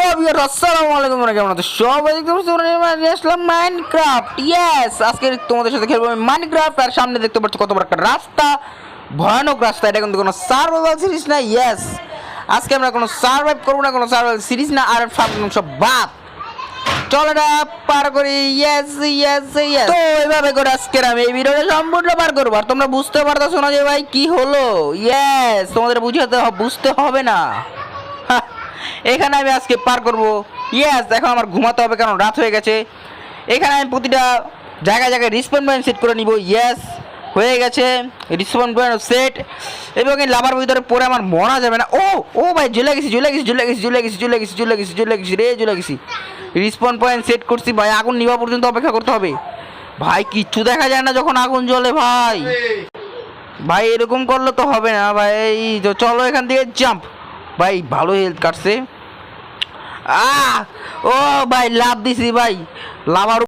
আসসালামু আলাইকুম, কেমন আছো সবাই? আসলাম মাইনক্রাফট। ইয়েস, আজকে তোমাদের সাথে খেলবো আমি মাইনক্রাফট। আর সামনে দেখতে পাচ্ছ কত বড় একটা রাস্তা, ভয়ানক রাস্তা। এটা কিন্তু কোনো সার্ভাইভাল সিরিজ না। ইয়েস, আজকে আমরা কোনো সার্ভাইভ করবো না, কোনো সার্ভাইভাল সিরিজ না। আর সব বাদ, চল এটা পার করি। Yes yes yes. তো এইভাবে করে আজকের আমি এই ভিডিওটা সম্পূর্ণ পার করবো। আর তোমরা বুঝতে পারতেছো না যে ভাই কি হলো। ইয়েস, তোমাদের বুঝতে হবে না। এখানে আমি আজকে পার করব। ইয়েস, এখন আমার ঘুমাতে হবে কারণ রাত হয়ে গেছে। এখানে আমি প্রতিটা জায়গায় জায়গায় রিসপন পয়েন্ট সেট করে নিব। ইয়েস, হয়ে গেছে রিসপন পয়েন্ট সেট। এবং এই লাভার ভিতরে পরে আমার মরা যাবে না। ও ও ভাই জ্বলে গেছি রে, জ্বলে গেছি। রিসপন পয়েন্ট সেট করছি ভাই, আগুন নিভা পর্যন্ত অপেক্ষা করতে হবে। ভাই কিচ্ছু দেখা যায় না যখন আগুন জ্বলে। ভাই ভাই এরকম করলে তো হবে না ভাই। চলো এখান থেকে জাম্প। ভাই ভালো হেলথ কাটছে। ও ভাই লাভ দিছি ভাই, লাভার